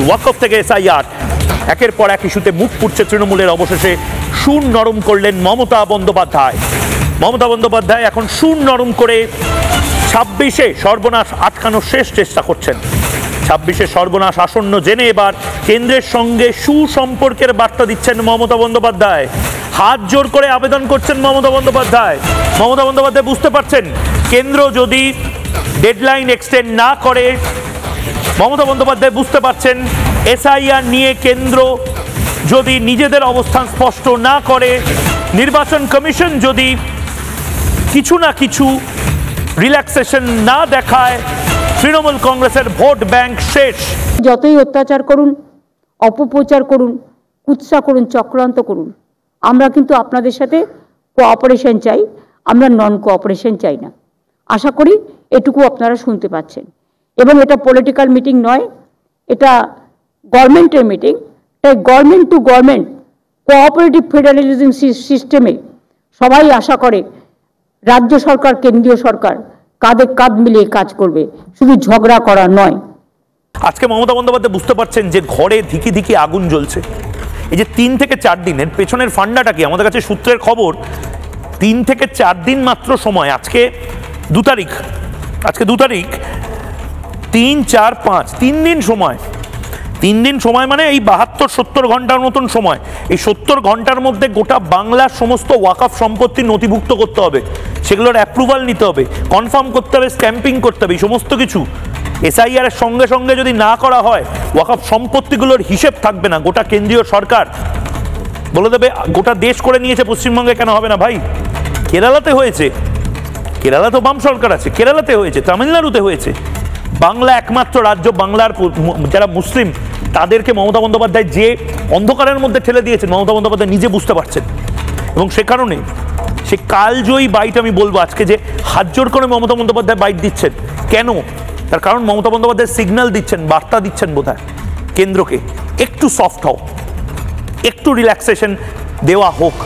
ওয়াকফ থেকে এসআইআর, একের পর এক ইস্যুতে মুখ পুড়ছে তৃণমূলের। অবশেষে সুর নরম করলেন মমতা বন্দ্যোপাধ্যায়। মমতা বন্দ্যোপাধ্যায় এখন সুর নরম করে 26-এ সর্বনাশ আটকানোর শেষ চেষ্টা করছেন। 26-এ সর্বনাশ আসন্ন জেনে এবার কেন্দ্রের সঙ্গে সুসম্পর্কের বার্তা দিচ্ছেন মমতা বন্দ্যোপাধ্যায়। হাত জোর করে আবেদন করছেন মমতা বন্দ্যোপাধ্যায়। মমতা বন্দ্যোপাধ্যায় বুঝতে পারছেন কেন্দ্র যদি ডেডলাইন এক্সটেন্ড না করে, মমতা বন্দ্যোপাধ্যায় বুঝতে পারছেন এসআইআর নিয়ে কেন্দ্র যদি নিজেদের অবস্থান স্পষ্ট না করে, নির্বাচন কমিশন যদি কিছু না কিছু রিল্যাক্সেশন না দেখায়, তৃণমূল কংগ্রেসের ভোট ব্যাংক শেষ। যতই অত্যাচার করুন, অপপ্রচার করুন, কুৎসা করুন, চক্রান্ত করুন, আমরা কিন্তু আপনাদের সাথে কোঅপারেশন চাই, আমরা নন কোঅপারেশন চাই না। আশা করি এটুকু আপনারা শুনতে পাচ্ছেন। এবং এটা পলিটিক্যাল মিটিং নয়, এটা গভর্নমেন্টের মিটিং। তাই government to government cooperative federalism সিস্টেমে সবাই আশা করে রাজ্য সরকার কেন্দ্রীয় সরকার কাঁধে কাঁধ মিলিয়ে কাজ করবে, শুধু ঝগড়া করা নয়। আজকে মমতা বন্দ্যোপাধ্যায় বুঝতে পারছেন যে ঘরে ধিকি ধিকি আগুন জ্বলছে। এই যে 3 থেকে 4 দিনের পেছনের ফান্ডাটা কি, আমাদের কাছে সূত্রের খবর 3 থেকে 4 দিন মাত্র সময়। আজকে 2 তারিখ, 3, 4, 5 3 দিন সময়। 3 দিন সময় মানে এই 72-70 ঘন্টার মতন সময়। এই 70 ঘন্টার মধ্যে গোটা বাংলার সমস্ত ওয়াকফ সম্পত্তি নথিভুক্ত করতে হবে, সেগুলোর অ্যাপ্রুভাল নিতে হবে, কনফার্ম করতে হবে, স্ট্যাম্পিং করতে হবে, এই সমস্ত কিছু। এসআইআর এর সঙ্গে সঙ্গে যদি না করা হয়, ওয়াকফ সম্পত্তিগুলোর হিসেব থাকবে না। গোটা কেন্দ্রীয় সরকার বলে দেবে গোটা দেশ করে নিয়েছে, পশ্চিমবঙ্গে কেন হবে না ভাই? কেরালাতে হয়েছে, কেরালা তো বাম সরকার আছে, কেরালাতে হয়েছে, তামিলনাড়ুতে হয়েছে। বাংলা একমাত্র রাজ্য, বাংলার যারা মুসলিম তাদেরকে মমতা বন্দ্যোপাধ্যায় যে অন্ধকারের মধ্যে ঠেলে দিয়েছেন, মমতা বন্দ্যোপাধ্যায় নিজে বুঝতে পারছেন। এবং সে কারণে সে কালজয়ী বাইট আমি বলবো আজকে, যে হাত জোর করে মমতা বন্দ্যোপাধ্যায় বাইট দিচ্ছেন। কেন? তার কারণ মমতা বন্দ্যোপাধ্যায় সিগন্যাল দিচ্ছেন, বার্তা দিচ্ছেন বোধহয় কেন্দ্রকে, একটু সফট হোক, একটু রিল্যাক্সেশন দেওয়া হোক।